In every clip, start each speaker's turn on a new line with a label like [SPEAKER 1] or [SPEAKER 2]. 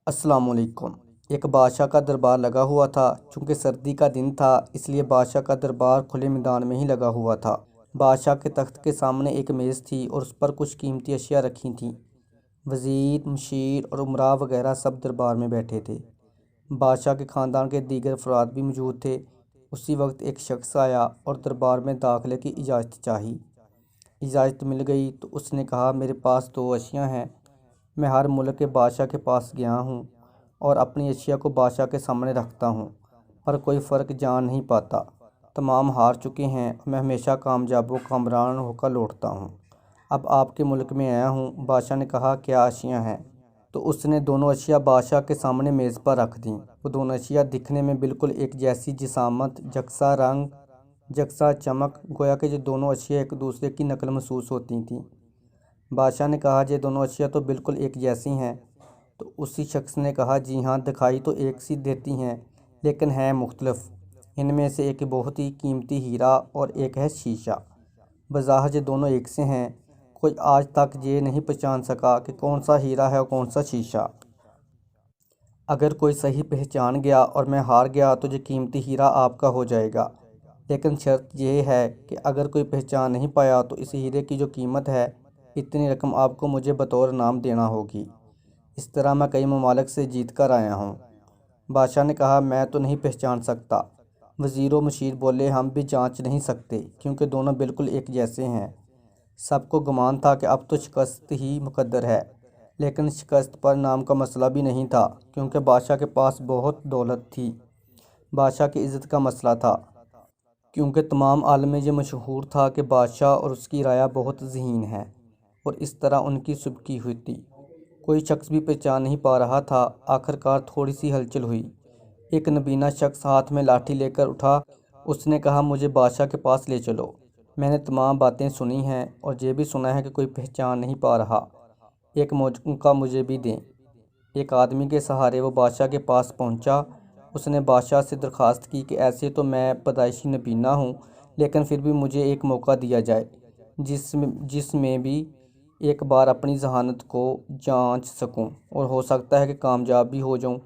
[SPEAKER 1] السلام علیکم۔ ایک بادشاہ کا دربار لگا ہوا تھا۔ چونکہ سردی کا دن تھا اس لیے بادشاہ کا دربار کھلے میدان میں ہی لگا ہوا تھا۔ بادشاہ کے تخت کے سامنے ایک میز تھی اور اس پر کچھ قیمتی اشیاء رکھی تھیں۔ وزیر، مشیر اور امراء وغیرہ سب دربار میں بیٹھے تھے۔ بادشاہ کے خاندان کے دیگر افراد بھی موجود تھے۔ اسی وقت ایک شخص آیا اور دربار میں داخلے کی اجازت چاہی۔ اجازت مل گئی تو اس نے کہا، میرے پاس 2 اشیاء ہیں۔ میں ہر ملک کے بادشاہ کے پاس گیا ہوں اور اپنی اشیاء کو بادشاہ کے سامنے رکھتا ہوں، پر کوئی فرق جان نہیں پاتا۔ تمام ہار چکے ہیں اور میں ہمیشہ کامیاب و کامران ہو کر لوٹتا ہوں۔ اب آپ کے ملک میں آیا ہوں۔ بادشاہ نے کہا، کیا اشیاء ہیں؟ تو اس نے دونوں اشیاء بادشاہ کے سامنے میز پر رکھ دیں۔ وہ دونوں اشیاء دکھنے میں بالکل ایک جیسی جسامت، یکساں رنگ، یکساں چمک، گویا کہ یہ دونوں اشیاء ایک دوسرے کی نقل محسوس ہوتی تھیں۔ بادشاہ نے کہا، یہ دونوں اشیاء تو بالکل ایک جیسی ہیں۔ تو اسی شخص نے کہا، جی ہاں، دکھائی تو ایک سی دیتی ہیں لیکن ہیں مختلف۔ ان میں سے ایک بہت ہی قیمتی ہیرا اور ایک ہے شیشہ۔ بظاہر یہ دونوں ایک سے ہیں۔ کوئی آج تک یہ نہیں پہچان سکا کہ کون سا ہیرا ہے اور کون سا شیشہ۔ اگر کوئی صحیح پہچان گیا اور میں ہار گیا تو یہ قیمتی ہیرا آپ کا ہو جائے گا، لیکن شرط یہ ہے کہ اگر کوئی پہچان نہیں پایا تو اس ہیرے کی جو قیمت ہے، اتنی رقم آپ کو مجھے بطور انعام دینا ہوگی۔ اس طرح میں کئی ممالک سے جیت کر آیا ہوں۔ بادشاہ نے کہا، میں تو نہیں پہچان سکتا۔ وزیر و مشیر بولے، ہم بھی جانچ نہیں سکتے کیونکہ دونوں بالکل ایک جیسے ہیں۔ سب کو گمان تھا کہ اب تو شکست ہی مقدر ہے، لیکن شکست پر نام کا مسئلہ بھی نہیں تھا کیونکہ بادشاہ کے پاس بہت دولت تھی۔ بادشاہ کی عزت کا مسئلہ تھا کیونکہ تمام عالم میں یہ مشہور تھا کہ بادشاہ اور اس کی رعایا بہت ذہین ہے اور اس طرح ان کی سبکی ہوئی تھی۔ کوئی شخص بھی پہچان نہیں پا رہا تھا۔ آخرکار تھوڑی سی ہلچل ہوئی۔ ایک نبینا شخص ہاتھ میں لاٹھی لے کر اٹھا۔ اس نے کہا، مجھے بادشاہ کے پاس لے چلو۔ میں نے تمام باتیں سنی ہیں اور یہ بھی سنا ہے کہ کوئی پہچان نہیں پا رہا۔ ایک موقع مجھے بھی دیں۔ ایک آدمی کے سہارے وہ بادشاہ کے پاس پہنچا۔ اس نے بادشاہ سے درخواست کی کہ ایسے تو میں پیدائشی نبینا ہوں، لیکن پھر بھی مجھے ایک موقع دیا جائے جس میں بھی ایک بار اپنی ذہانت کو جانچ سکوں اور ہو سکتا ہے کہ کامیاب بھی ہو جاؤں۔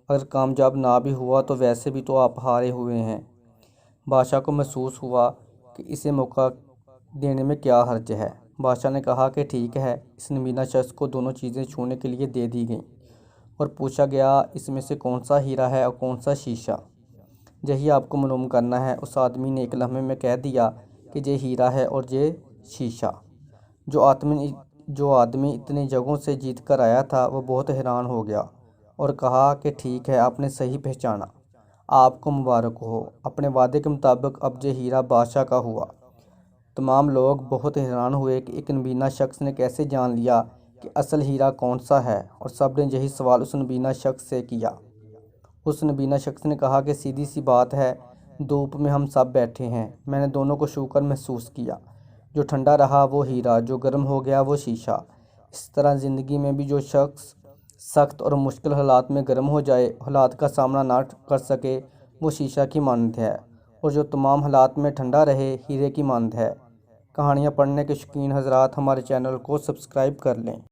[SPEAKER 1] اگر کامیاب نہ بھی ہوا تو ویسے بھی تو آپ ہارے ہوئے ہیں۔ بادشاہ کو محسوس ہوا کہ اسے موقع دینے میں کیا حرج ہے۔ بادشاہ نے کہا کہ ٹھیک ہے۔ اس نبینا شخص کو دونوں چیزیں چھونے کے لیے دے دی گئیں اور پوچھا گیا، اس میں سے کون سا ہیرا ہے اور کون سا شیشہ؟ یہی آپ کو معلوم کرنا ہے۔ اس آدمی نے ایک لمحے میں کہہ دیا کہ یہ ہیرا ہے اور یہ شیشہ۔ جو آدمی اتنی جگہوں سے جیت کر آیا تھا وہ بہت حیران ہو گیا اور کہا کہ ٹھیک ہے، آپ نے صحیح پہچانا۔ آپ کو مبارک ہو۔ اپنے وعدے کے مطابق اب یہ ہیرا بادشاہ کا ہوا۔ تمام لوگ بہت حیران ہوئے کہ ایک نبینا شخص نے کیسے جان لیا کہ اصل ہیرا کون سا ہے، اور سب نے یہی سوال اس نبینا شخص سے کیا۔ اس نبینا شخص نے کہا کہ سیدھی سی بات ہے، دھوپ میں ہم سب بیٹھے ہیں، میں نے دونوں کو چھو کر محسوس کیا۔ جو ٹھنڈا رہا وہ ہیرا، جو گرم ہو گیا وہ شیشہ۔ اس طرح زندگی میں بھی جو شخص سخت اور مشکل حالات میں گرم ہو جائے، حالات کا سامنا نہ کر سکے، وہ شیشہ کی مانند ہے، اور جو تمام حالات میں ٹھنڈا رہے، ہیرے کی مانند ہے۔ کہانیاں پڑھنے کے شوقین حضرات ہمارے چینل کو سبسکرائب کر لیں۔